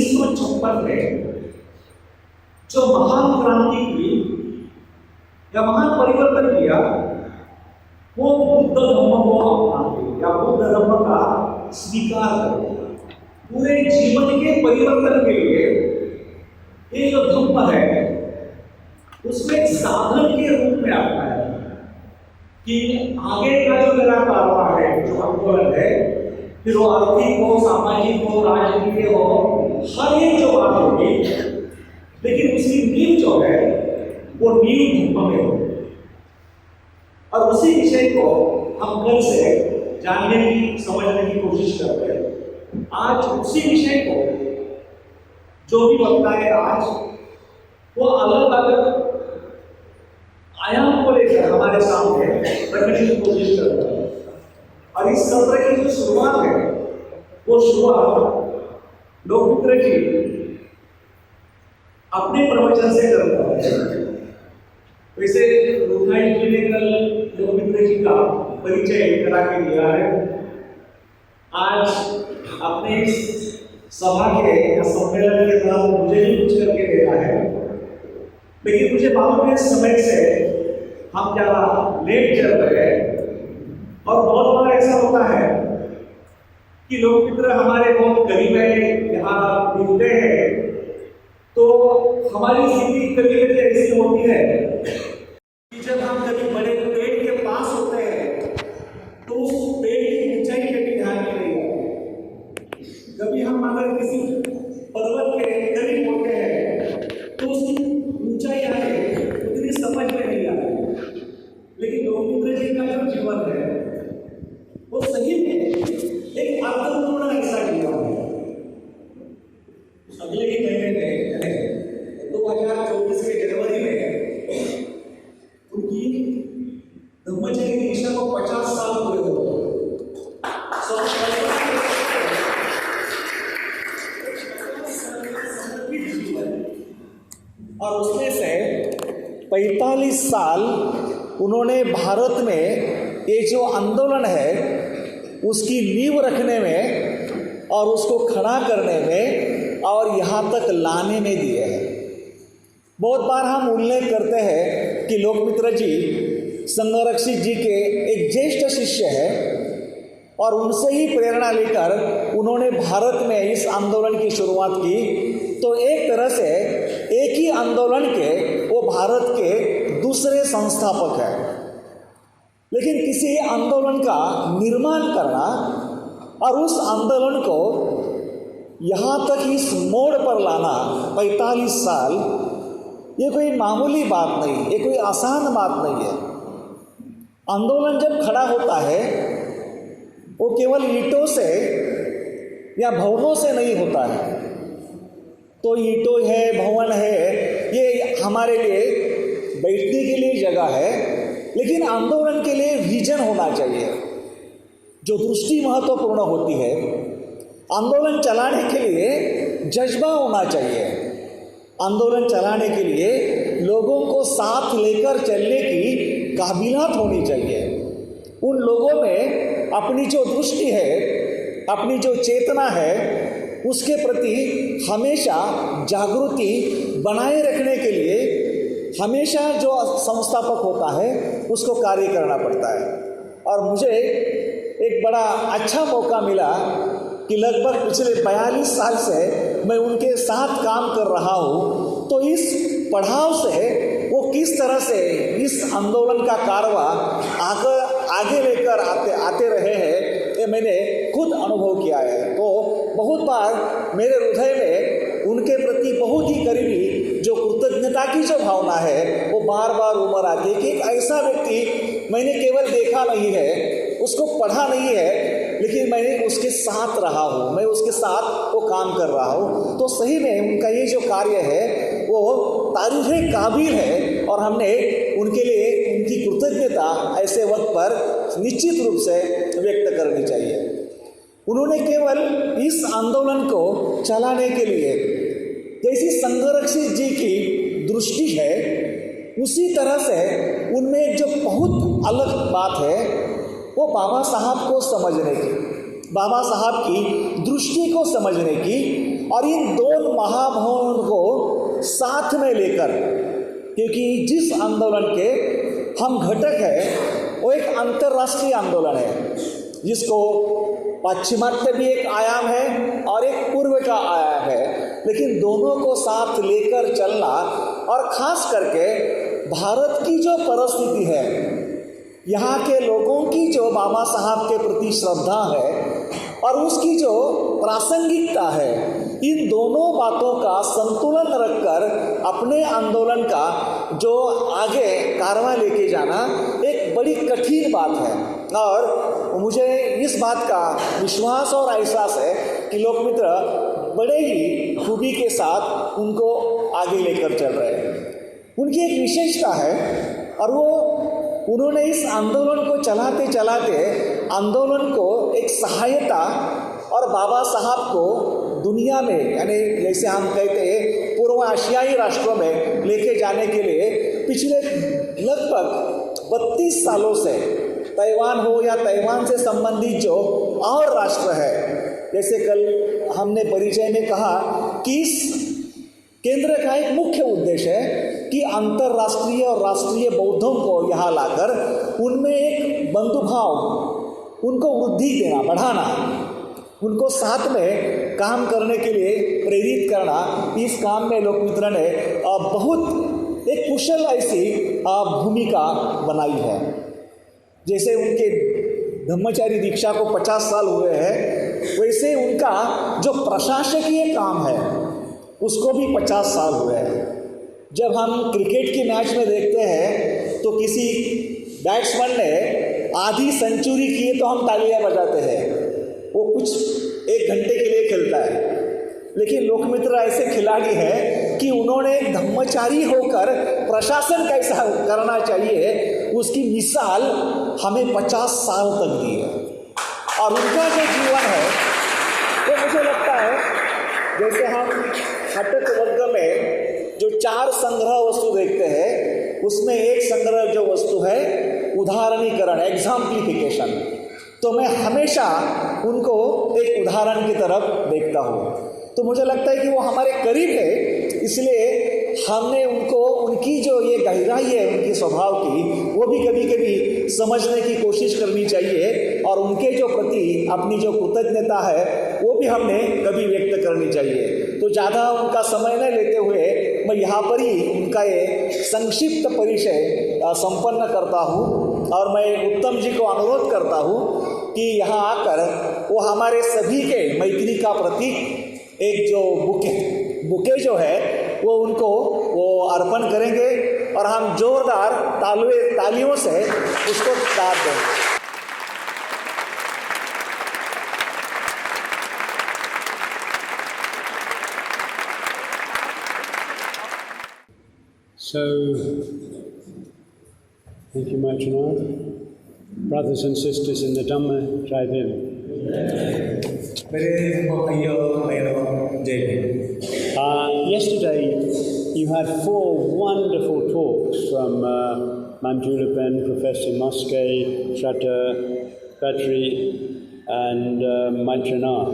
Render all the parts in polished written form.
1956 में जो महान क्रांति की या महान परिवर्तन किया वो बुद्ध धम्म को अपनाते या बुद्ध धम्म का स्वीकार करते। पूरे जीवन के परिवर्तन के लिए ये जो धम्म है उसमें साधन के रूप में अपनाया कि आगे का जो मेरा कारवां है, जो आंदोलन है, फिर वो आर्थिक हो, सामाजिक हो, राजनीतिक हो, हर एक जो बात होगी, लेकिन उसकी नींव जो है वो नींव धम्म में हो। और उसी विषय को हम कल से जानने की, समझने की कोशिश करते हैं। आज उसी विषय को जो भी वक्ता है आज वो अलग अलग आयाम को लेकर हमारे सामने रखने की कोशिश करता है। और इस सत्र की जो शुरुआत है वो शुरुआत लोकमित्र जी अपने प्रवचन से करता है। वैसे रुखाई जी ने कल लोकमित्र जी का परिचय करा के दिया है। आज अपने सभा के या सम्मेलन के दौरान मुझे भी कुछ करके देना है, लेकिन मुझे मालूम है समय से हम ज़्यादा लेट चल रहे हैं। और बहुत बार ऐसा होता है कि लोकमित्र हमारे बहुत करीब है, यहाँ मिलते हैं, तो हमारी स्थिति कभी कभी ऐसी होती है कि जब हम कभी बड़े पेड़ के पास होते हैं तो उस पेड़ की ऊंचाई पे भी ध्यान नहीं देते। कभी हम अगर किसी पर्वत के करीब होते हैं तो उसकी ऊंचाई आगे उतनी समझ में नहीं आती। लेकिन लोकमित्र जी का जो जीवन है वो सही में एक अर्थपूर्ण ऐसा जीवन है। अगले ही महीने में 2024 के जनवरी में उनकी धम्मचरी दीक्षा को 50 साल पूरे हो गए। और उसमें से 45 साल उन्होंने भारत में ये जो आंदोलन है उसकी नींव रखने में और उसको खड़ा करने में और यहाँ तक लाने में दिए हैं। बहुत बार हम उल्लेख करते हैं कि लोकमित्र जी संगरक्षित जी के एक ज्येष्ठ शिष्य है और उनसे ही प्रेरणा लेकर उन्होंने भारत में इस आंदोलन की शुरुआत की। तो एक तरह से एक ही आंदोलन के वो भारत के दूसरे संस्थापक हैं। लेकिन किसी आंदोलन का निर्माण करना और उस आंदोलन को यहाँ तक इस मोड़ पर लाना 45 साल, ये कोई मामूली बात नहीं, ये कोई आसान बात नहीं है। आंदोलन जब खड़ा होता है वो केवल ईंटों से या भवनों से नहीं होता है। तो ईंटों है, भवन है, ये हमारे लिए बैठने के लिए जगह है, लेकिन आंदोलन के लिए विजन होना चाहिए, जो दृष्टि महत्वपूर्ण होती है। आंदोलन चलाने के लिए जज्बा होना चाहिए। आंदोलन चलाने के लिए लोगों को साथ लेकर चलने की काबिलियत होनी चाहिए। उन लोगों में अपनी जो दृष्टि है, अपनी जो चेतना है, उसके प्रति हमेशा जागृति बनाए रखने के लिए हमेशा जो संस्थापक होता है उसको कार्य करना पड़ता है। और मुझे एक बड़ा अच्छा मौका मिला कि लगभग पिछले 42 साल से मैं उनके साथ काम कर रहा हूँ। तो इस पड़ाव से वो किस तरह से इस आंदोलन का कारवां आगे लेकर आते रहे हैं, ये मैंने खुद अनुभव किया है। तो बहुत बार मेरे हृदय में उनके प्रति बहुत ही करीबी जो कृतज्ञता की जो भावना है वो बार बार उमड़ आती है कि एक ऐसा व्यक्ति मैंने केवल देखा नहीं है, उसको पढ़ा नहीं है, लेकिन मैंने उसके साथ रहा हूँ, मैं उसके साथ वो काम कर रहा हूँ। तो सही में उनका ये जो कार्य है वो तारीफ़े काबिल है और हमने उनके लिए उनकी कृतज्ञता ऐसे वक्त पर निश्चित रूप से व्यक्त करनी चाहिए। उन्होंने केवल इस आंदोलन को चलाने के लिए जैसी संगरक्षित जी की दृष्टि है, उसी तरह से उनमें एक जो बहुत अलग बात है वो बाबा साहब को समझने की, बाबा साहब की दृष्टि को समझने की और इन दो महामहों को साथ में लेकर, क्योंकि जिस आंदोलन के हम घटक है वो एक अंतर्राष्ट्रीय आंदोलन है, जिसको पाश्चिमात्य भी एक आयाम है और एक पूर्व का आयाम है, लेकिन दोनों को साथ लेकर चलना, और ख़ास करके भारत की जो परिस्थिति है, यहाँ के लोगों की जो बाबा साहब के प्रति श्रद्धा है और उसकी जो प्रासंगिकता है, इन दोनों बातों का संतुलन रखकर अपने आंदोलन का जो आगे कारवां लेके जाना एक बड़ी कठिन बात है। और मुझे इस बात का विश्वास और एहसास है कि लोकमित्र बड़े ही खूबी के साथ उनको आगे लेकर चल रहे हैं। उनकी एक विशेषता है और वो उन्होंने इस आंदोलन को चलाते चलाते आंदोलन को एक सहायता और बाबा साहब को दुनिया में, यानी जैसे हम कहते हैं पूर्व एशियाई राष्ट्रों में लेके जाने के लिए पिछले लगभग 32 सालों से ताइवान हो या ताइवान से संबंधित जो और राष्ट्र है, जैसे कल हमने परिचय में कहा कि इस केंद्र का एक मुख्य उद्देश्य है कि अंतर्राष्ट्रीय और राष्ट्रीय बौद्धों को यहाँ लाकर उनमें एक बंधुभाव, उनको वृद्धि देना, बढ़ाना, उनको साथ में काम करने के लिए प्रेरित करना। इस काम में लोकमित्र ने बहुत एक कुशल ऐसी भूमिका बनाई है। जैसे उनके धम्मचारी दीक्षा को 50 साल हुए हैं, वैसे उनका जो प्रशासकीय काम है उसको भी 50 साल हुए हैं। जब हम क्रिकेट की मैच में देखते हैं तो किसी बैट्समैन ने आधी सेंचुरी की है तो हम तालियां बजाते हैं, वो कुछ 1 घंटे के लिए खेलता है। लेकिन लोकमित्र ऐसे खिलाड़ी हैं कि उन्होंने धम्मचारी होकर प्रशासन कैसा करना चाहिए उसकी मिसाल हमें 50 साल तक दी है। और उनका जो जीवन है वो मुझे लगता है, जैसे हम हटक वर्ग में जो 4 संग्रह वस्तु देखते हैं, उसमें एक संग्रह जो वस्तु है उदाहरणीकरण, एग्जाम्प्लिफिकेशन, तो मैं हमेशा उनको एक उदाहरण की तरफ देखता हूँ। तो मुझे लगता है कि वो हमारे करीब है, इसलिए हमने उनको, उनकी जो ये गहराई है उनके स्वभाव की, वो भी कभी कभी समझने की कोशिश करनी चाहिए, और उनके जो प्रति अपनी जो कृतज्ञता है वो भी हमने कभी व्यक्त करनी चाहिए। तो ज़्यादा उनका समय न लेते हुए मैं यहाँ पर ही उनका ये संक्षिप्त परिचय संपन्न करता हूँ, और मैं उत्तम जी को अनुरोध करता हूँ कि यहाँ आकर वो हमारे सभी के मैत्री का प्रतीक एक जो बुके जो है वो उनको वो अर्पण करेंगे, और हम जोरदार तालियों से उसको दाद देंगे। So, thank you, Marchanath. Brothers and sisters in the Dhamma, Jai Bhim. Yesterday, you had 4 wonderful talks from 𝑚𝑝𝑙𝑒𝑚𝑒, Professor Mosque, Shatter, Battery, and Marchanath.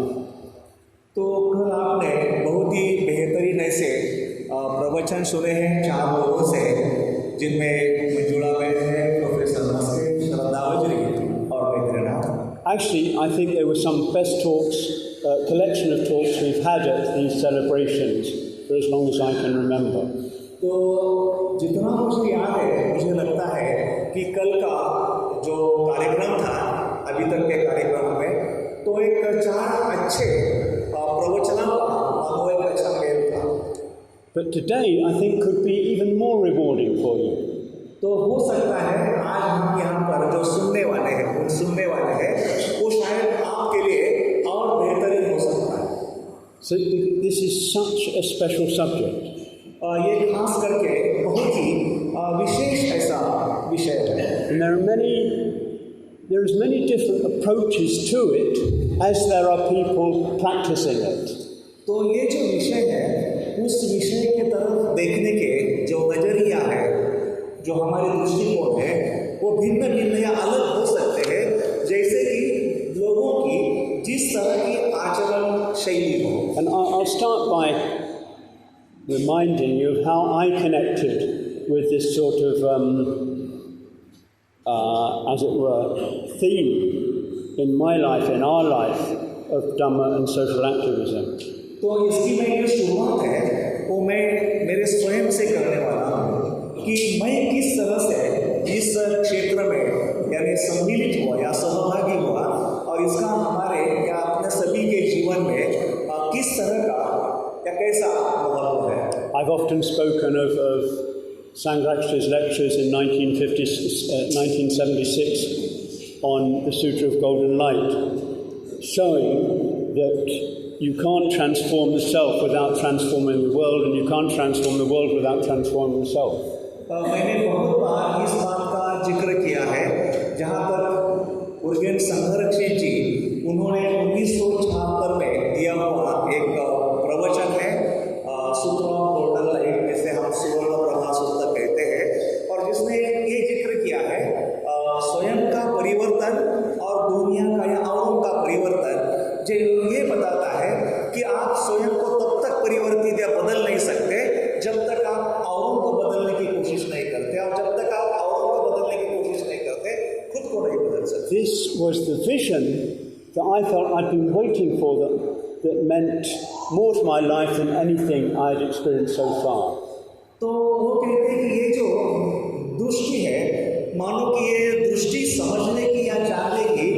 तो कल आपने बहुत ही बेहतरीन ऐसे प्रवचन सुने हैं 4 लोगों से, जिनमें मंजुला बैठ है, प्रोफेसर मस्के, श्रद्धावजरी और Baidyanath. Actually, I think there were some best talks, collection of talks we've had at these celebrations for as long as I can remember. तो जितना मुझे याद है, मुझे लगता है कि कल का जो कार्यक्रम था अभी तक के कार्यक्रम में, तो एक 4 अच्छे प्रवचनों का वो एक अच्छा मेल था। But today, I think, could be even more rewarding for you. तो हो सकता है आज हम यहाँ पर जो सुनने वाले हैं वो शायद आपके लिए और बेहतरीन हो सकता है। So this is such a special subject. ये खास करके बहुत ही विशेष ऐसा विषय है। And there is many different approaches to it as there are people practicing it. तो ये जो विषय है, उस विषय की तरफ देखने के जो नजरिया है, जो हमारे दृष्टिकोण है, वो भिन्न भिन्न या अलग हो सकते हैं, जैसे कि लोगों की जिस तरह की आचरण शैली हो। And I'll start reminding you of how I connected with this sort of, as it were, theme in my life, in our life, of Dhamma and social activism. तो इसकी मैं जो शुरुआत है वो मैं मेरे स्वयं से करने वाला हूँ कि मैं किस तरह से इस क्षेत्र में यानी सम्मिलित हुआ या सहभागी हुआ और इसका हमारे या अपने सभी के जीवन में किस तरह का या कैसा प्रभाव है. I've often spoken of Sangharakshita's lectures in 1976 on the Sutra of Golden Light, showing that you can't transform the self without transforming the world, and you can't transform the world without transforming the self. मैंने बहुत बार इस बात का जिक्र किया है जहाँ तक उर्गेन संघरक्षित जी उन्होंने 1976 में दिया हुआ एक प्रवचन है सूत्र ऑफ गोल्डन लाइट, जिसे हम सुवर्ण प्रभा सूत्र कहते हैं, और जिसने ये जिक्र किया है स्वयं का परिवर्तन और दुनिया का या औरों का परिवर्तन, जो ये बताता है कि आप स्वयं को तब तक परिवर्तित या बदल नहीं सकते जब तक आप औरों को बदलने की कोशिश नहीं करते, और जब तक आप औरों को बदलने की कोशिश नहीं करते खुद को नहीं बदल सकते. This was the vision that I felt I'd been waiting for, that meant more to my life than anything I had experienced so far. तो वो कहते हैं कि ये जो दृष्टि है, मानो कि ये दृष्टि समझने की या जानने की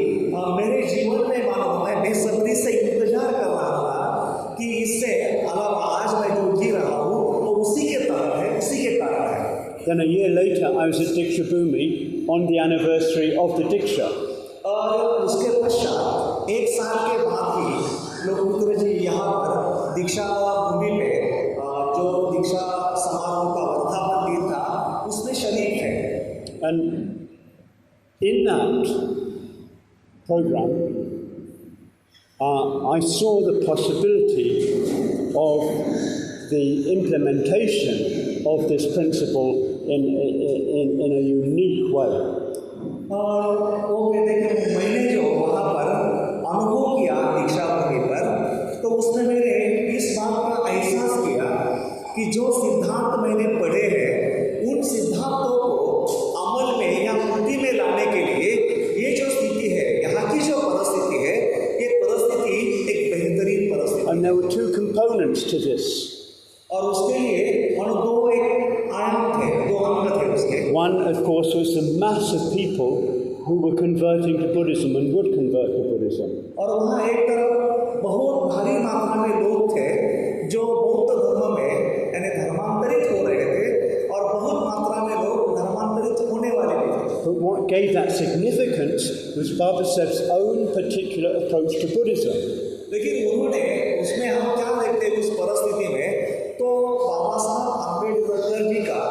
मेरे जीवन में मानो मैं बेसब्री से इंतजार कर रहा था कि इससे अलावा आज मैं जो जी रहा हूँ वो उसी के तरह है, उसी के कारण है. Then a year later, I was at Diksha Bhumi on the anniversary of the Diksha. और उसके पश्चात एक साल के बाद ही लोकमित्र जी यहाँ पर दीक्षा भूमि में जो दीक्षा समारोह का वर्धापन दिन था उसमें शरीक है. And in that program, I saw the possibility of the implementation of this principle in a unique way. और वो कहते हैं कि मैंने जो वहाँ पर अनुभव किया दीक्षा भूमि पर, तो उसने मेरे इस बात का एहसास किया कि जो सिद्धांत मैंने पढ़े हैं उन सिद्धांतों को अमल में या कृति में लाने के लिए ये जो स्थिति है, यहाँ की जो परिस्थिति है, ये परिस्थिति एक बेहतरीन परिस्थिति. And there were two components to this. और उसके लिए दो एक आयाम थे, दो अंग थे उसके. One, of course, was the mass of people who were converting to Buddhism and would convert to Buddhism. और वहाँ एक तरफ बहुत भारी मात्रा में लोग थे जो बौद्ध धर्म में यानी धर्मांतरित हो रहे थे, और बहुत मात्रा में लोग धर्मांतरित होने वाले भी थे. But what gave that significance was Baba Saheb's own particular approach to Buddhism. लेकिन उन्होंने उसमें हम क्या देखते हैं उस परिस्थिति में, तो बाबा साहब अम्बेडकर जी का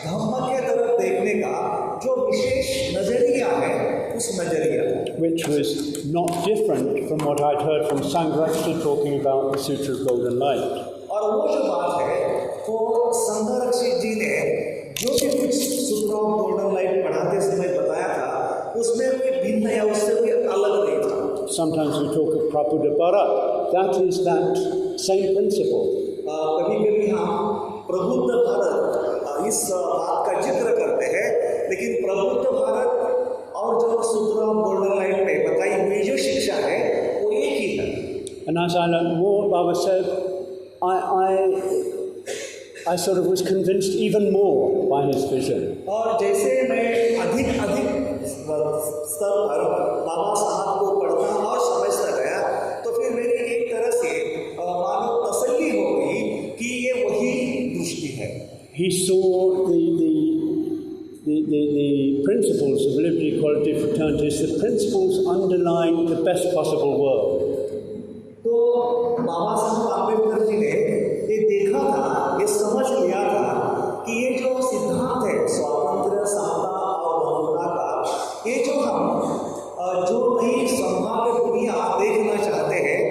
धम्म के तरफ देखने का जो विशेष नजरिया है, उस नजरिया, which was not different from what I'd heard from Sangharakshita talking about the Sutra of Golden Light. और वो जो बात है वो संघरक्षित जी ने जो भी कुछ सूत्र ऑफ गोल्डन लाइट पढ़ाते समय बताया था उसमें कोई भिन्न या उससे कोई अलग नहीं था. Sometimes we talk of Prabhupada. That is that same principle. कभी-कभी हम प्रबुद्ध भारत इस बात का जिक्र करते हैं, लेकिन प्रबुद्ध भारत और जो सूत्र ऑफ गोल्डन लाइट में बताई हुई जो शिक्षा है वो एक ही है. And as I learned more, Baba said, I sort of was convinced even more by his vision. और जैसे मैं अधिक स्तर पर बाबा साहब को पढ़ता और समझता गया, तो फिर मेरी एक तरह से मानो तसल्ली हो गई कि ये वही दृष्टि है. He saw the principles of liberty, equality, fraternity as the principles underlying the best possible world. तो बाबा साहब अम्बेडकर जी ने ये देखा था, ये समझ लिया था कि ये जो सिद्धांत है स्वातंत्र्य, समता और बहुलता का, ये जो हम जो नई संभाव्य दुनिया देखना चाहते हैं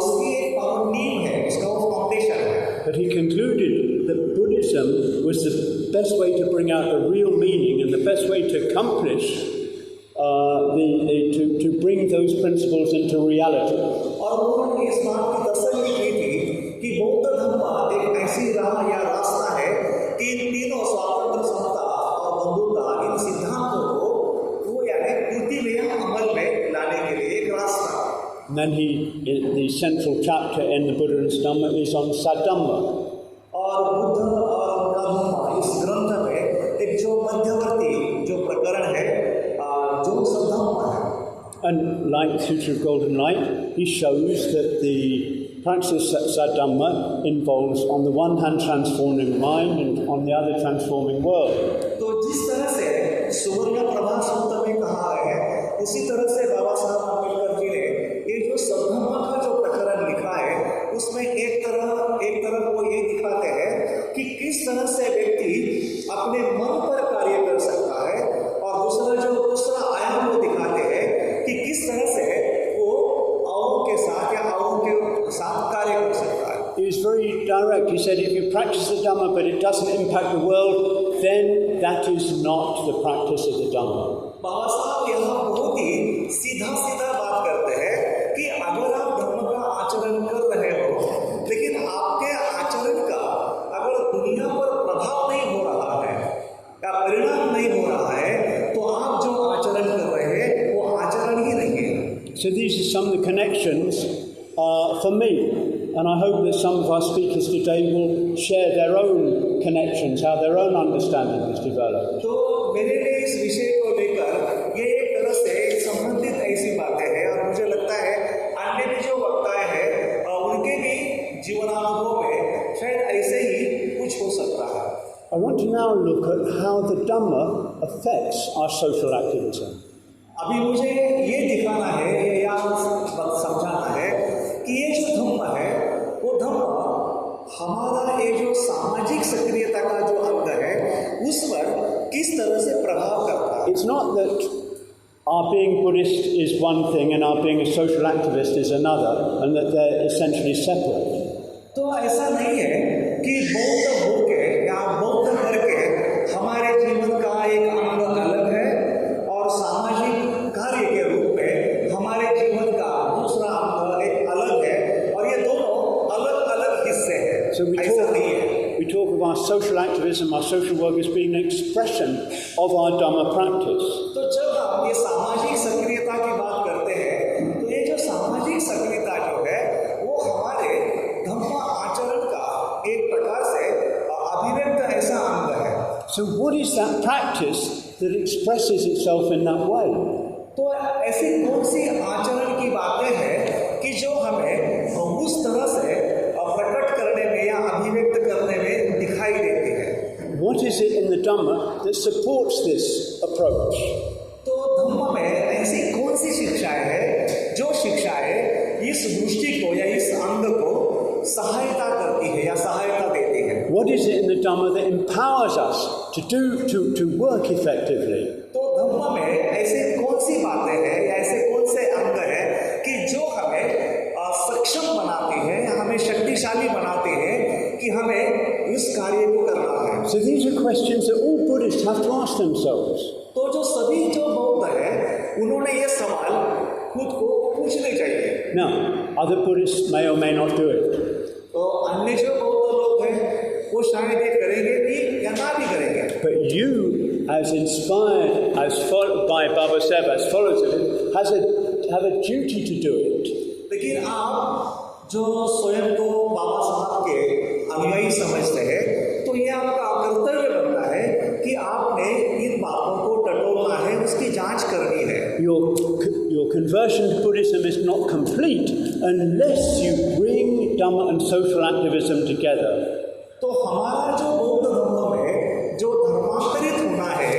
उसकी एक नींव है, उसका वो फाउंडेशन है. But he concluded that Buddhism was the best way to bring out the real meaning and the best way to accomplish to bring those principles into reality. और उन्होंने इस बात की तसल्ली की थी कि कि बौद्ध धर्म एक ऐसी राह या रास्ता है कि इन तीनों स्वातंत्र, समता और बंधुता, इन सिद्धांतों को वो यानी कृति में या अमल में लाने के लिए एक रास्ता। And then the central chapter in the Buddha's Dhamma is on Saddhamma. और बुद्ध और उनका धम्मा इस ग्रंथ में एक जो मध्यवर्ती जो प्रकरण है जो सद्धम्मा है। And like the Sutra of Golden Light, he shows that the practice of Saddhamma involves on the one hand transforming mind and on the other transforming world. तो जिस तरह से सुवर्ण प्रभा सूत्र में कहा है, उसी तरह से बाबा साहब अम्बेडकर जी ने ये जो सद्धम्मा का जो प्रकरण लिखा है, उसमें एक तरफ वो ये दिखाते हैं कि किस तरह से व्यक्ति अपने मन पर कार्य कर सकता है, और दूसरा आयाम वो दिखाते हैं कि किस तरह से वो औरों के साथ या औरों के साथ कार्य कर सकता है। He was very direct. He said, if you practice the Dhamma but it doesn't impact the world, then that is not the practice of the Dhamma. बाबा साहब यहाँ बहुत ही सीधा बात करते हैं कि अगर आप धर्म का आचरण कर रहे हो, लेकिन आपके आचरण का अगर दुनिया पर प्रभाव नहीं हो रहा है या परिणाम नहीं हो रहा है, तो आप जो आचरण कर रहे हैं वो आचरण ही नहीं है। So these are some of the connections for me. And I hope that some of our speakers today will share their own connections, how their own understanding has developed. तो मेरे लिए इस विषय को लेकर ये एक तरह से संबंधित ऐसी बातें हैं, और मुझे लगता है अन्य भी जो वक्ताएं हैं उनके भी जीवनानुभव में शायद ऐसे ही कुछ हो सकता है। I want to now look at how the Dhamma affects our social activism. अभी मुझे ये दिखाना है या समझाना है कि ये जो धम्म है वो धम्म हमारा ये जो सामाजिक सक्रियता का जो अंग है उस पर किस तरह से प्रभाव करता है। It's not that our being Buddhist is one thing and our being a social activist is another, and that they're essentially separate. तो ऐसा नहीं है कि बौद्ध होके या बौद्ध करके हमारे जीवन का एक अंग अलग है और सामाजिक कार्य के रूप में हमारे जीवन का दूसरा अंग एक अलग है, और ये दोनों अलग हिस्से हैं। So we talk of our social activism, our social work as being an expression of our Dhamma practice. तो जब हम ये सामाजिक सक्रियता की बात करते हैं, तो ये जो सामाजिक सक्रियता जो है वो हमारे धम्म आचरण का एक प्रकार से अभिव्यक्त ऐसा अंग है। So what is that practice that expresses itself in that way? तो ऐसी कौन सी आचरण की बातें हैं कि जो हमें उस तरह से प्रकट करने में या अभिव्यक्त करने में दिखाई देती है? What is it in the Dhamma that supports this approach? तो धम्म में ऐसी कौन सी शिक्षाएं हैं जो शिक्षाएं इस दृष्टि को या इस अंग को सहायता करती है या सहायता देती है? What is it in the Dhamma that empowers us to work effectively? तो धम्म में ऐसे कौन सी बातें हैं या ऐसे कौन से अंग हैं कि जो हमें सक्षम बनाती है या हमें शक्तिशाली बनाती है कि हमें इस कार्य को करना है? So these are questions that all Buddhists have to ask themselves. तो जो सभी जो बौद्ध है उन्होंने ये सवाल खुद को पूछने चाहिए। Now, other Buddhists may or may not do it. तो अन्य जो बौद्ध लोग हैं वो शायद ये करेंगे भी या ना भी करेंगे। But you, as inspired, as followed by Baba Sahib, as followers of it, have a duty to do it. लेकिन आप जो स्वयं को बाबा साहब के अनुयायी समझते हैं, तो ये आपका कर्तव्य बनता है कि आपने इन बातों को टटोलना है, उसकी जांच करनी है। Your conversion to Buddhism is not complete unless you bring Dhamma and social activism together. तो हमारा जो बौद्ध धर्म में जो धर्मांतरित होना है,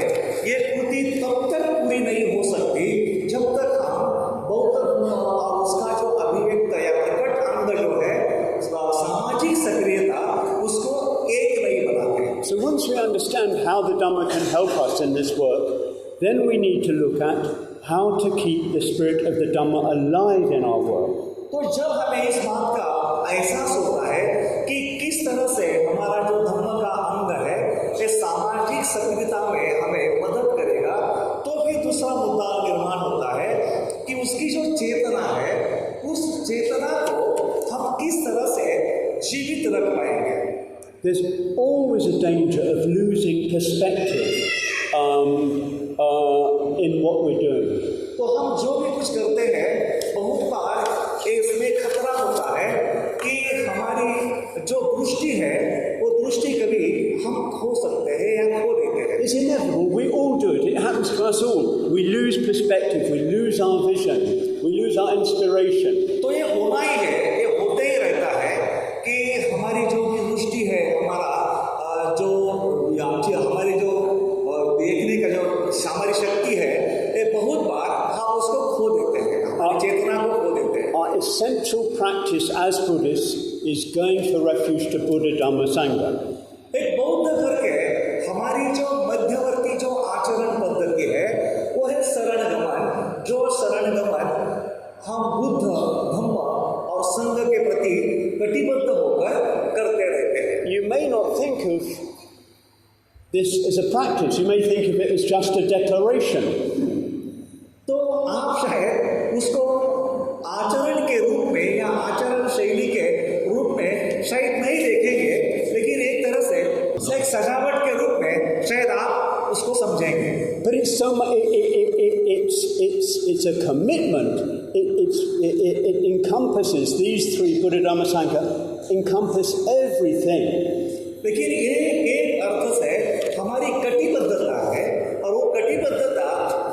ये कृति तब तक पूरी नहीं हो सकती जब तक हम बौद्ध धर्म और उसका जो अभिव्यक्त या प्रकट अंग जो है सामाजिक सक्रियता उसको एक नहीं बनाते। So once we understand how the Dhamma can help us in this work, then we need to look at how to keep the spirit of the Dhamma alive in our work. तो जब हमें इस बात का एहसास होता है कि किस तरह से हमारा जो धर्म का अंग है ये सामाजिक सक्रियता में हमें मदद करेगा, तो फिर दूसरा मुद्दा निर्माण होता है कि उसकी जो चेतना है उस चेतना को हम किस तरह से जीवित रख पाएंगे। There's always a danger of losing perspective in what we're doing. तो हम जो भी कुछ करते हैं बहुत बार इसमें खतरा होता है कि हमारी जो दृष्टि है वो दृष्टि कभी हम खो सकते हैं या खो देते हैं। It's inevitable. We all do it. It happens to us all. We lose perspective. We lose our vision. We lose our inspiration. तो ये होना ही है, ये होते ही रहता है कि हमारी जो भी दृष्टि है, हमारा जो हमारी जो देखने का जो हमारी शक्ति है, ये बहुत बार हम उसको खो देते हैं, हमारी चेतना को खो देते हैं। Our essential practice as Buddhists is going for refuge to Buddha, Dhamma, Sangha. एक बौद्ध करके हमारी जो मध्यवर्ती जो आचरण पद्धति है वो है शरण गमन। जो शरण गमन हम बुद्ध, धम्म और संघ के प्रति कटिबद्ध होकर करते रहते हैं। You may not think of this as a practice. You may think of it as just a declaration. तो आप शायद उसको आचरण के रूप में या आचरण शैली के रूप में शायद नहीं देखेंगे, लेकिन एक तरह से एक सजावट के रूप में शायद आप उसको समझेंगे। But it's so much. It's a commitment. It encompasses these three Buddha, Dhamma, Sangha. Encompass everything. लेकिन ये एक अर्थ से हमारी कटिबद्धता है और वो कटिबद्धता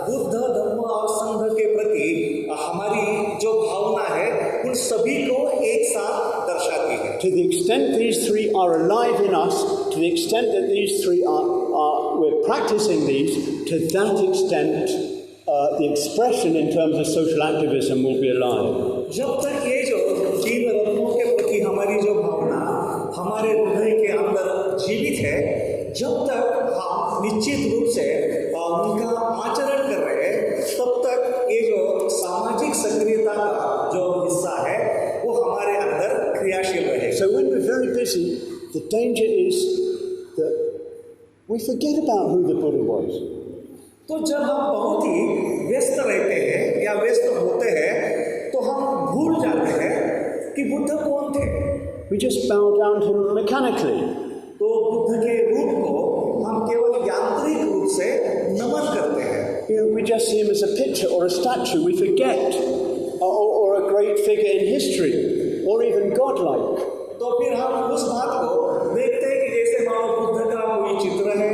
बुद्ध, धम्म और संघ के प्रति हमारी जो भावना है उन सभी को एक साथ दर्शाती है। To the extent these three are alive in us, to the extent that these three we're practicing these, to that extent the expression in terms of social activism will be alive. जब तक ये जो तीन रत्नों के प्रति हमारी जो भावना हमारे हृदय के अंदर जीवित है, जब तक हम निश्चित रूप से उनका आचरण कर रहे हैं, तब तक ये जो सामाजिक सक्रियता का जो हिस्सा है वो हमारे अंदर क्रियाशील रहेगा। So when we're very busy, the danger is that we forget about who the Buddha was. तो जब हम बहुत ही व्यस्त रहते हैं या व्यस्त होते हैं तो हम भूल जाते हैं कि बुद्ध कौन थे। We just bow down to him mechanically. तो बुद्ध के रूप को हम केवल यांत्रिक रूप से नमन करते हैं। We just see him as a picture or a statue. We forget, or a great figure in history, or even godlike. तो फिर हम उस बात को देखते हैं कि जैसे मानो बुद्ध का कोई चित्र है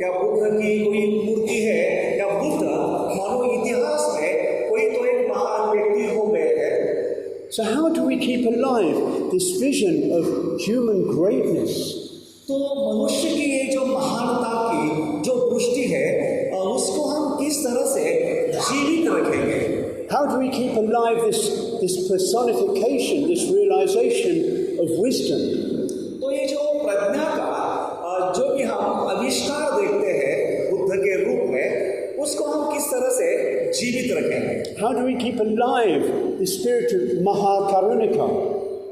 या बुद्ध की कोई मूर्ति है या बुद्ध मानो इतिहास में कोई तो एक महान व्यक्ति हो गए हैं। So how do we keep alive this vision of human greatness? तो मनुष्य की ये जो महानता की जो दृष्टि है उसको हम किस तरह से जीवित रखेंगे? How do we keep alive this personification, this realization of wisdom? तो ये जो प्रज्ञा का जो भी हम आविष्कार देखते हैं बुद्ध के रूप में, उसको हम किस तरह से जीवित रखेंगे? How do we keep alive the spirit of Mahakarunika?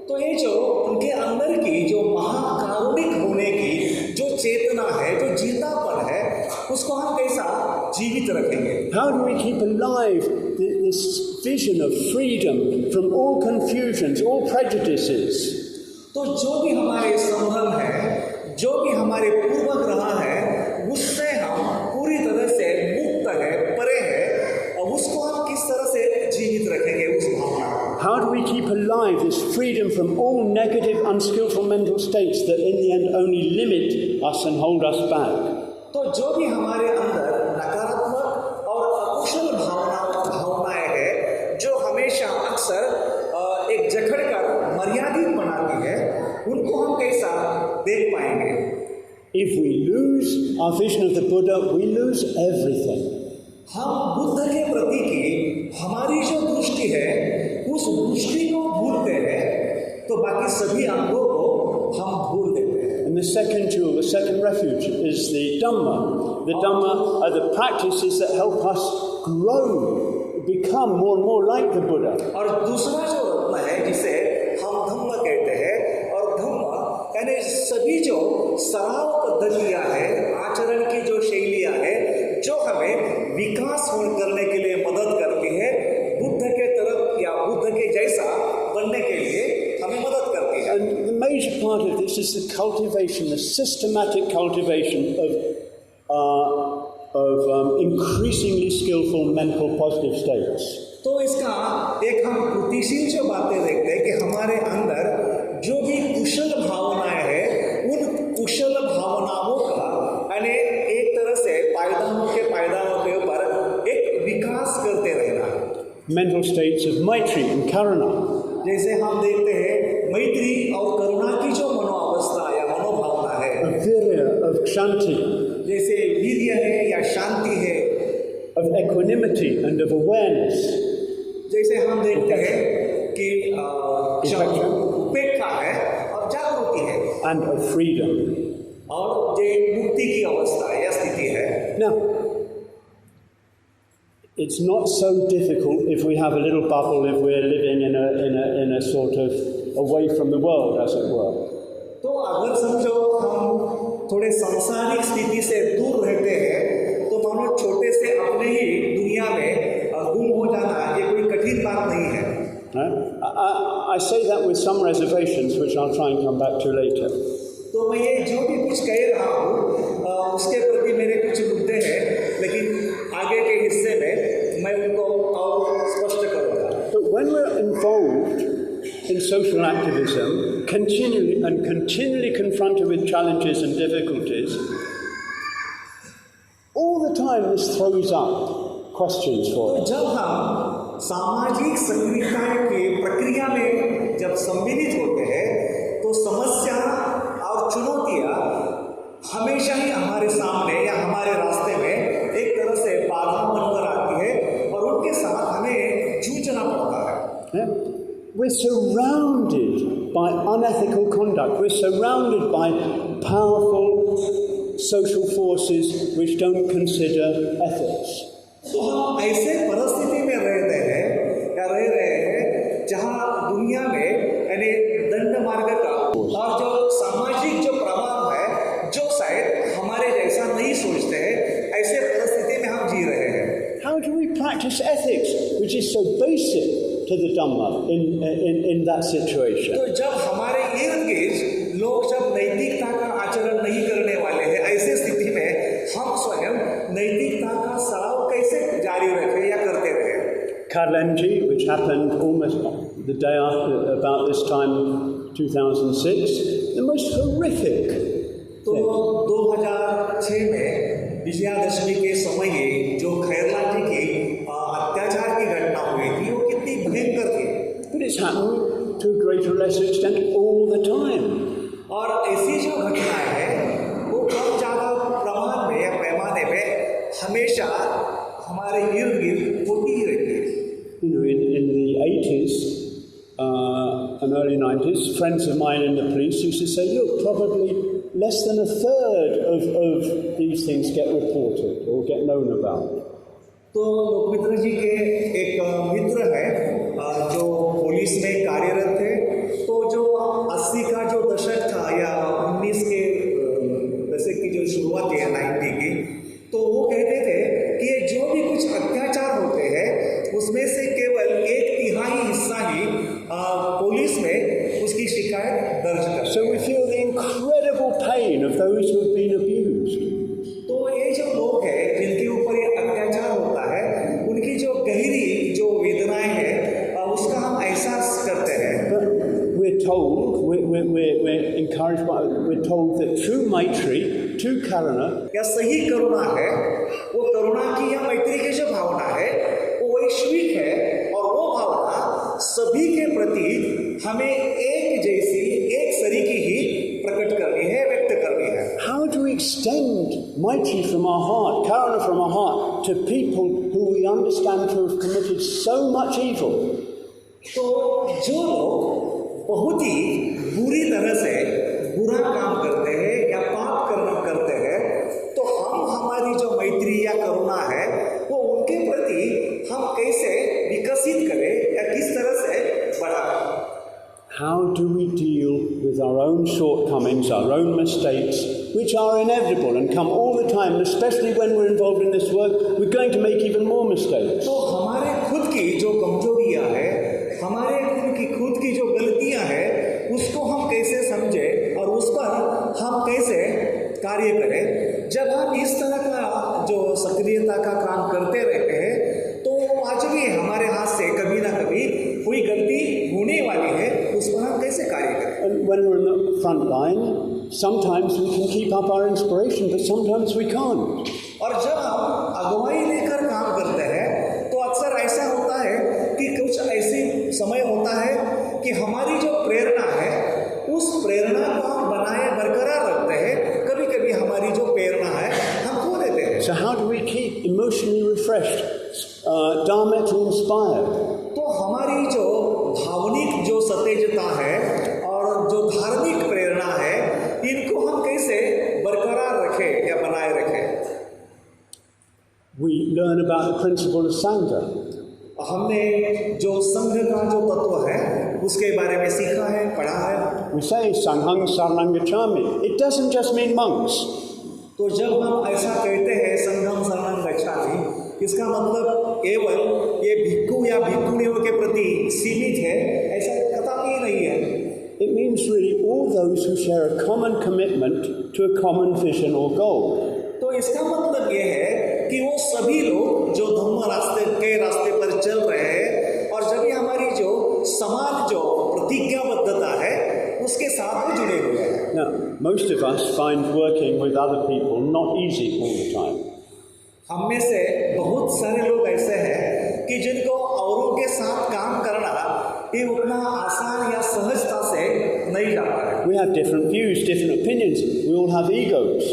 तो ये जो उनके अंदर की जो महाकारुणिक होने की जो चेतना है, जो जीतापन है, उसको हम कैसा जीवित रखेंगे? How do we keep alive this vision of freedom from all confusions, all prejudices? तो जो भी हमारे संबंध है, जो भी हमारे पूर्वग्रह है, उससे हम पूरी तरह से मुक्त है, परे है, और उसको हम किस तरह से जीवित रखेंगे उस भावना को? How do we keep alive this freedom from all negative, unskillful mental states that in the end only limit us and hold us back? तो जो भी हमारे अंदर नकारात्मक और अकुशल भावनाएं हैं, जो हमेशा अक्सर एक जकड़ कर मर्यादित बनाती है, उनको हम कैसा देख पाएंगे? If we lose our vision of the Buddha, we lose everything. हम बुद्ध के प्रति की हमारी जो दृष्टि है, उस दृष्टि को भूलते हैं, तो बाकी सभी अंगों को हम भूल देते हैं। And the second jewel, the second refuge, is the Dhamma. The Dhamma are the practices that help us grow, become more and more like the Buddha. और दूसरा जो रत्न है जिसे हम धम्म कहते हैं, और धम्म यानी सभी जो सराव पद्धतियाँ हैं, आचरण की जो शैलियाँ हैं, जो हमें विकास करने के लिए मदद करती है, बुद्ध के तरफ या बुद्ध के जैसा बनने के लिए हमें मदद करती है। And the major this is the cultivation, the systematic cultivation of increasingly skillful mental positive states. तो इसका एक हम कृतिशील जो बातें देखते हैं कि हमारे अंदर जो भी कुशल भावनाएं हैं, उन कुशल भावनाओं का यानी एक तरह से पायदानों के ऊपर एक विकास करते रहना है. Mental states of maitri and karuna. जैसे हम देखते हैं मैत्री और करुणा की जो मनोअवस्था या मनोभावना है, Of virya, of kshanti, जैसे वीर्य है या शांति है, of equanimity and of awareness. जैसे हम देखते हैं कि उपेक्षा है और जागृति है, And of freedom. और जो मुक्ति की अवस्था या स्थिति है. Now, it's not so difficult if we have a little bubble, if we're living in a sort of away from the world, as it were. तो अगर समझो हम थोड़े सांसारिक स्थिति से दूर रहते हैं, तो मानो छोटे से अपने ही दुनिया में गुम हो जाना ये कोई कठिन बात नहीं है. I say that with some reservations, which I'll try and come back to later. तो मैं ये जो भी कुछ कह रहा हूँ उसके प्रति मेरे कुछ मुद्दे हैं, लेकिन आगे के हिस्से में मैं उनको और स्पष्ट करूँगा. But when we're involved in social activism, continually confronted with challenges and difficulties, all the time this throws up questions for us. जब हम सामाजिक सक्रियता की प्रक्रिया में जब सम्मिलित होते हैं, तो समस्या और चुनौतियाँ हमेशा ही हमारे सामने या हमारे रास्ते में एक तरह से बाधा बनकर आती है और उनके साथ हमें जूझना पड़ता है. We're surrounded by unethical conduct. We're surrounded by powerful social forces which don't consider ethics. तो हम ऐसे परिस्थिति में रहते हैं या रह रहे हैं जहाँ दुनिया में यानी दंड मार्ग का और जो सामाजिक जो प्रभाव है, जो शायद हमारे जैसा नहीं सोचते हैं, ऐसे परिस्थिति में हम जी रहे हैं. How do we practice ethics, which is so basic to the Dhamma in that situation? तो जब हमारे इर्द गिर्द लोग जब नैतिकता का आचरण नहीं करने वाले हैं, ऐसे स्थिति में हम स्वयं नैतिकता का सराव कैसे जारी रखें या करते रहें. 𝐺𝑜𝑙𝑑𝑒𝑛, which happened almost the day after, about this time, 2006, the most horrific. तो 2006 में विजयादशमी के समय ही जो खैरला जी की अत्याचार की घटना हुई थी, वो कितनी भयंकर थी. But it's happened to a greater or lesser extent all the time. और ऐसी जो घटनाएं हैं, वो कम ज़्यादा प्रमाण में या पैमाने में हमेशा हमारे इर्द गिर्द होती ही रहती है. You know, in the 80s and early 90s, friends of mine in the police used to say, look, probably less than a third of these things get reported or get known about. तो लोकमित्र जी के एक मित्र है जो police में कार्यरत थे. तो जो 80 का जो दशक था या 19 के दशक की जो शुरुआत है 90 की, तो वो कहते थे कि ये जो भी कुछ अत्याचार होते हैं उसमें से केवल 1/3 हिस्सा ही पुलिस में उसकी शिकायत दर्ज करते हैं. So we feel the incredible pain of those who have been abused. तो ये जो लोग हैं जिनके ऊपर ये अत्याचार होता है, उनकी जो गहरी जो वेदनाएं हैं उसका हम एहसास करते हैं. We're told, we're encouraged by, we're told that true maitri, true karuna, या सही करुणा है, वो करुणा की या मैत्री की जो भावना है वो वैश्विक है और वो भावना सभी के प्रति हमें एक जैसी एक सरीकी ही प्रकट करनी है, व्यक्त करनी है. How do we extend maitri from our heart, karuna from our heart, to people who we understand to have committed so much evil? तो जो लोग बहुत ही बुरी तरह से बुरा काम करते हैं या पाप करते हैं, तो हम हमारी जो मैत्री या करुणा है वो उनके प्रति हम कैसे विकसित करें या किस तरह से बढ़ाएं. How do we deal with our own shortcomings, our own mistakes, which are inevitable and come all the time, especially when we're involved in this work, we're going to make even more mistakes. तो हमारे खुद की जो कमजोरियां हैं, हमारे खुद की जो गलतियां हैं, उसको हम कैसे समझें और उस पर हम कैसे कार्य करें। जब हम इस तरह का जो सक्रियता का काम करते रहते हैं तो आज भी हमारे हाथ से कभी ना कभी कोई गलती होने वाली है, उस पर हम कैसे कार्य करें। And when we're in the front line, sometimes we can keep up our inspiration, but sometimes we can't. और जब हम अगुवाई लेकर काम करते हैं तो अक्सर ऐसा होता है कि कुछ ऐसी समय होता है कि हमारी जो प्रेरणा है उस प्रेरणा को हम बनाए बरकरार रखते हैं, कभी कभी हमारी जो प्रेरणा है हम खो देते हैं। So how do we keep emotionally refreshed, Dhamma to inspire? तो हमारी जो भावनिक जो सतेजता है और जो धार्मिक प्रेरणा है, इनको हम कैसे बरकरार रखें या बनाए रखें। We learn about the principle of Sangha. हमने जो संघ का जो तत्व है उसके बारे में सीखा है, पढ़ा है। We say Sanghang Saranang Gacchami. It doesn't just mean monks. तो जब हम ऐसा कहते हैं संघम शरणं गच्छामि, इसका मतलब केवल ये भिक्खु या भिक्खुणियों के प्रति सीमित है, ऐसा कतई नहीं है। It means really all those who share a common commitment to a common vision or goal. तो इसका मतलब ये है कि वो सभी लोग जो धम्म रास्ते पर चल रहे हैं और जब हमारी जो समान जो प्रतिज्ञाबद्धता है उसके साथ में जुड़े हुए हैं। Now, most of us find working with other people not easy all the time. हम में से बहुत सारे लोग ऐसे हैं कि जिनको औरों के साथ काम करना ये उतना आसान या सहजता से नहीं जाता है। We have different views, different opinions. We all have egos.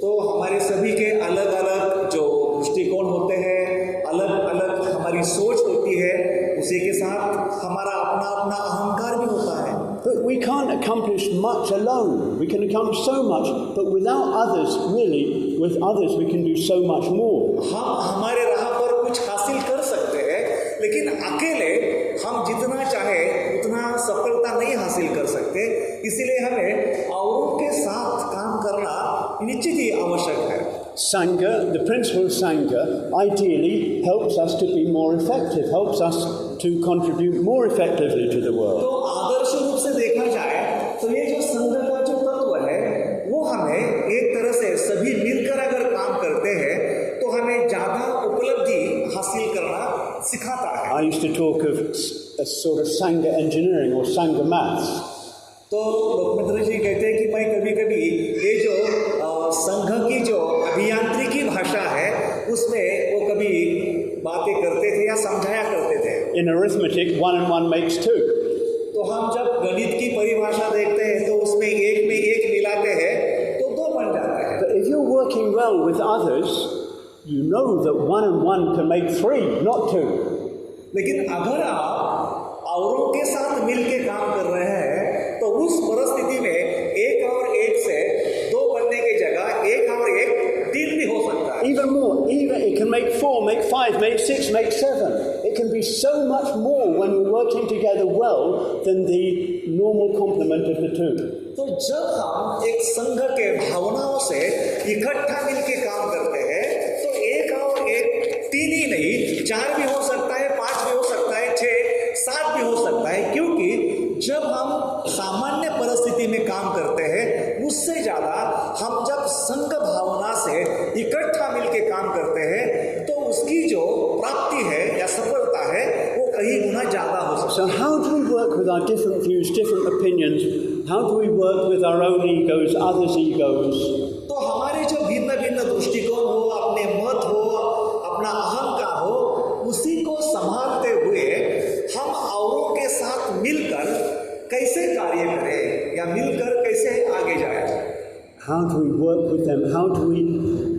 तो हमारे सभी के अलग अलग जो दृष्टिकोण होते हैं, अलग अलग हमारी सोच होती है, उसी के साथ हमारा अपना अपना अहंकार भी होता है। But we can't accomplish much alone. We can accomplish so much, but without others, really, with others we can do so much more. हम हमारे राह पर कुछ हासिल कर सकते हैं, लेकिन अकेले हम जितना चाहे उतना सफलता नहीं हासिल कर सकते। इसीलिए हमें औरों के साथ काम करना निश्चित ही आवश्यक है। Sangha, the principle of Sangha, ideally helps us to be more effective, helps us to contribute more effectively to the world. तो आदर्श रूप से देखा जाए तो ये जो संघ का जो तत्व है वो हमें एक तरह से सभी मिलकर अगर काम करते हैं तो हमें ज़्यादा उपलब्धि हासिल करना सिखाता है। I used to talk of a sort of Sangha engineering or Sangha maths. तो लोकमित्र जी कहते हैं कि मैं कभी कभी ये जो संघ की जो अभियांत्रिकी भाषा है उसमें वो कभी बातें करते थे या समझाया करते थे। In arithmetic, 1 and 1 makes 2. तो हम जब गणित की परिभाषा देखते हैं तो उसमें एक में एक मिलाते हैं तो 2 बन जाते हैं। But if you're working well with others, you know that 1 and 1 can make 3, not 2. लेकिन अगर आप औरों के साथ मिलके काम कर रहे हैं तो उस परिस्थिति में 1 और 1 से 2 बनने की जगह 1 और 1 3 भी हो सकता है। Even more, even it can make 4, make 5, make 6, make 7. It can be so much more when we're working together well than the normal complement of the two. तो जब हम एक संघ के भावनाओं से इकट्ठा मिलके काम करते हैं तो 1 और 1 3 ही नहीं 4 भी हो सकता है, 5 भी हो सकता है, 6, 7 भी हो सकता है, क्योंकि जब हम सामान्य परिस्थिति में काम करते हैं उससे ज़्यादा हम जब संघ भावना से इकट्ठा मिलके काम करते हैं तो उसकी जो प्राप्ति है या सफलता है वो कई गुना ज़्यादा हो सकती है। So how do we work with our different views, different opinions? How do we work with our own egos, others' egos? तो हमारे जो भिन्न भिन्न दृष्टिकोण हो, अपने मत हो, अपना अहंकार हो, उसी को संभालते हुए हम औरों के साथ मिलकर कैसे कार्य करें या मिलकर कैसे आगे जाएं? How do we work with them? How do we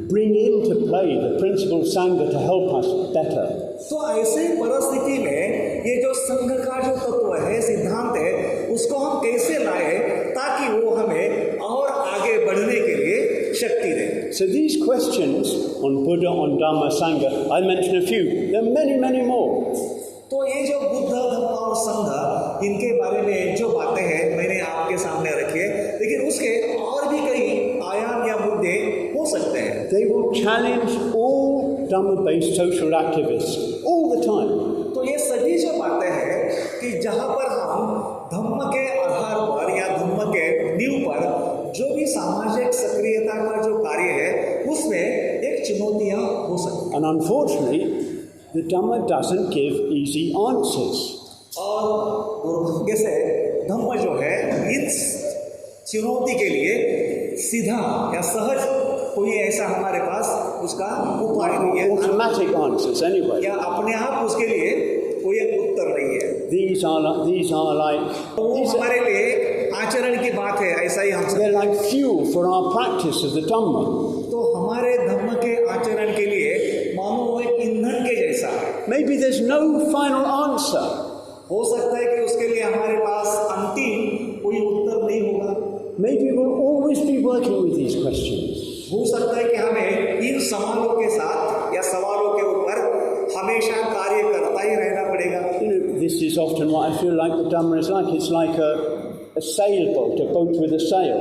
bring into play the principle of Sangha to help us better? तो ऐसे परिस्थिति में ये जो संघ का जो तत्व है, सिद्धांत है, उसको हम कैसे लाए ताकि वो हमें और आगे बढ़ने के लिए शक्ति दे। So these questions on Buddha, on Dhamma, Sangha, I mentioned a few. There are many, many more. तो ये जो बुद्ध, धम्म और संघ, इनके बारे में जो बातें हैं मैंने आपके सामने रखी है, लेकिन उसके और भी कई आयाम या मुद्दे हो सकते हैं। They will challenge all Dhamma-based social activists all the time. तो ये सभी जो बातें हैं कि जहाँ पर हम धम्म के आधार पर या धम्म के नींव पर जो भी सामाजिक सक्रियता का जो कार्य है उसमें एक चुनौतियाँ हो सकती हैं। And unfortunately, the Dhamma doesn't give easy answers. और दुर्भाग्य से धम्म जो है इस चुनौती के लिए सीधा या सहज कोई ऐसा हमारे पास उसका उपाय नहीं है, Automatic answers anyway. या अपने आप उसके लिए कोई उत्तर नहीं है। These are like तो वो हमारे लिए आचरण की बात है, ऐसा ही हम they're like fuel for our practice of the Dhamma. तो हमारे धम्म के आचरण के लिए मानो वो एक ईंधन के जैसा है। Maybe there's no final answer. हो सकता है कि उसके लिए हमारे पास अंतिम कोई उत्तर नहीं होगा। Maybe we'll always be working with these questions. हो सकता है कि हमें इन सवालों के साथ या सवालों के ऊपर हमेशा कार्य करता ही रहना पड़ेगा। You know, this is often what I feel like the Dhamma is like. It's like a sailboat, a boat with a sail.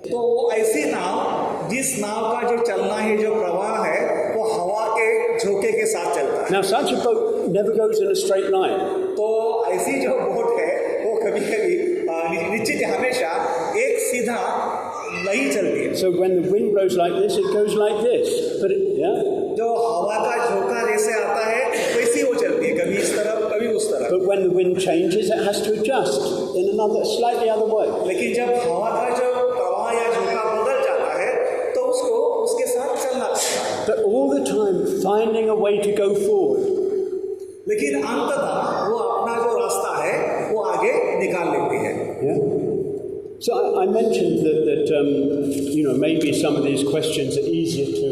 तो ऐसी नाव, जिस नाव का जो चलना है, जो प्रवाह है, वो हवा के झोंके के साथ चलता है। Now, such a boat never goes in a straight line. तो ऐसी जो बोट है वो कभी-कभी निश्चित हमेशा एक सीधा नहीं चलती है। So when the wind blows like this, it goes like this. But जो हवा का झोंका जैसे आता है वैसी वो चलती है, कभी इस तरफ कभी उस तरफ। But when the wind changes, it has to adjust in another slightly other way. लेकिन जब हवा का जो प्रवाह या झोंका बदल जाता है तो उसको उसके साथ चलना पड़ता है। But all the time finding a way to go forward. लेकिन अंततः वो अपना जो रास्ता है वो आगे निकाल लेती है। Yeah. So I mentioned that you know, maybe some of these questions are easier to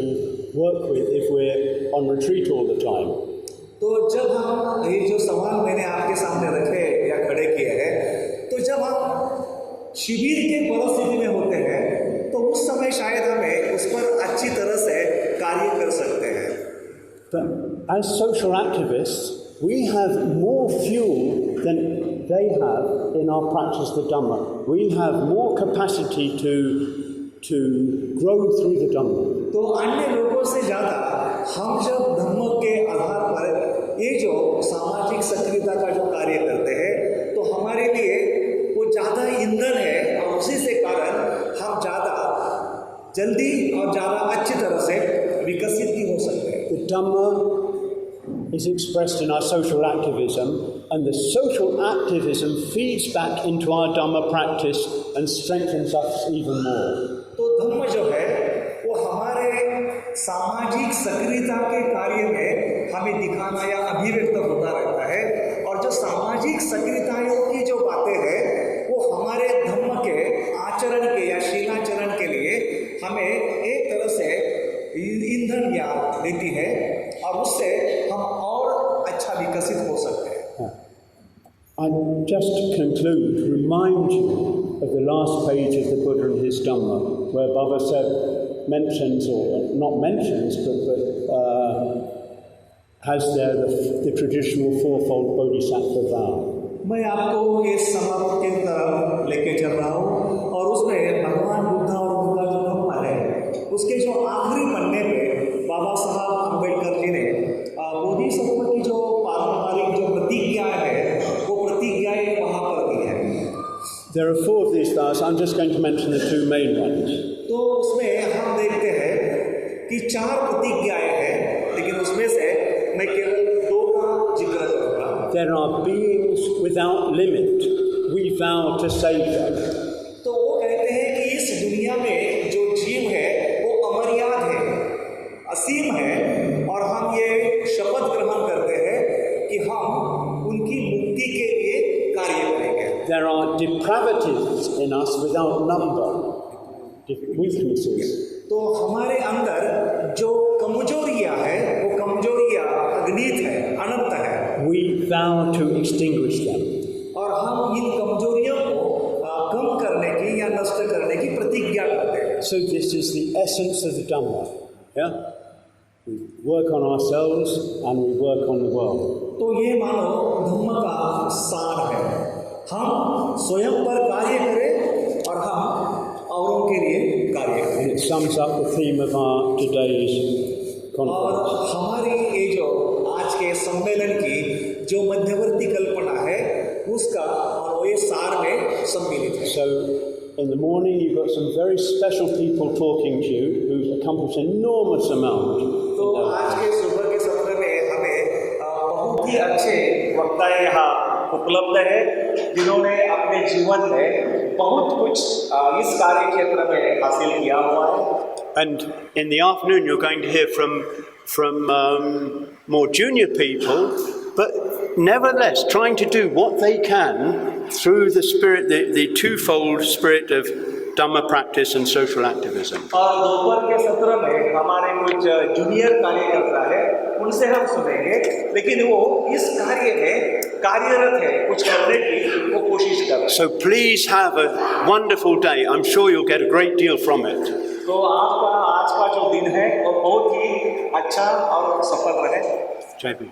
work with if we're on retreat all the time. तो जब हम ये जो सवाल मैंने आपके सामने रखे या खड़े किए हैं, तो जब हम शिविर के परिस्थिति में होते हैं तो उस समय शायद हमें उस पर अच्छी तरह से कार्य कर सकते हैं। But as social activists, we have more fuel than they have in our practice of the Dhamma. We have more capacity to grow through the Dhamma. तो अन्य लोगों से ज़्यादा हम जब धम्म के आधार पर ये जो सामाजिक सक्रियता का जो कार्य करते हैं तो हमारे लिए वो ज़्यादा ईंधन है और उसी से कारण हम ज़्यादा जल्दी और ज़्यादा अच्छी तरह से विकसित भी हो सकते हैं। The Dhamma is expressed in our social activism, and the social activism feeds back into our Dhamma practice and strengthens us even more. तो धम्म जो है वो हमारे सामाजिक सक्रियता के कार्य में हमें दिखाना या अभिव्यक्त होता रहता है, और जो सामाजिक सक्रियताओं की जो बातें हैं वो हमारे धम्म के आचरण के या शीलाचरण के लिए हमें एक तरह से ईंधन ज्ञान देती है और उससे हम और अच्छा विकसित हो सकते हैं। I just to conclude, remind you of the last page of the Buddha and his Dhamma, where Baba said mentions, or not mentions, but has there the traditional fourfold bodhisattva vow. मैं आपको इस समाप्ति की तरफ लेके चल रहा हूँ और उसमें भगवान बुद्ध और उनका जो धम्मा है उसके जो आखिरी पन्ने पे बाबा साहब अम्बेडकर जी ने बोधिसत्व की जो पारंपरिक जो प्रतिज्ञा है वो प्रतिज्ञाएं वहाँ पर दी है। There are 4 of these vows. I'm just going to mention the 2 main ones. तो उसमें हम देखते हैं कि 4 प्रतिज्ञाएं हैं, लेकिन उसमें से मैं केवल 2 का जिक्र करूँगा। There are beings without limit. We vow to save them. तो वो कहते हैं कि इस दुनिया में जो जीव है वो अमर्याद है, असीम है, और हम ये शपथ ग्रहण करते हैं कि हम उनकी मुक्ति के लिए कार्य करेंगे। There are depravities in us without number, weaknesses. तो हमारे अंदर जो कमजोरियां है वो कमजोरियां अगणित है, अनंत है। We vow to extinguish them. और हम इन कमजोरियों को कम करने की या नष्ट करने की प्रतिज्ञा करते हैं। So this is the essence of the Dhamma. Yeah? We work on ourselves and we work on the world. तो ये मानो धम्म का सार है, हम स्वयं पर कार्य करें और हम औरों के लिए कार्य करें। And it sums up the theme of our today's conference. हमारी ये जो आज के सम्मेलन की जो मध्यवर्ती कल्पना है उसका और ये सार में सम्मिलित है. So in the morning you've got some very special people talking to you who've accomplished enormous amount. तो आज के सुबह के सत्र में हमें बहुत ही अच्छे वक्ता यहाँ उपलब्ध है जिन्होंने अपने जीवन में बहुत कुछ इस कार्य क्षेत्र में हासिल किया हुआ है. And in the afternoon you're going to hear from more junior people, but nevertheless trying to do what they can through the spirit, the twofold spirit of Dhamma practice and social activism. और दोपहर के सत्र में हमारे कुछ junior कार्यकर्ता है उनसे हम सुनेंगे, लेकिन वो इस कार्य में कार्यरत है, कुछ करने की वो कोशिश कर रहे हैं. So please have a wonderful day. I'm sure you'll get a great deal from it. तो आपका आज का जो दिन है वो बहुत ही अच्छा और सफल रहे. JB.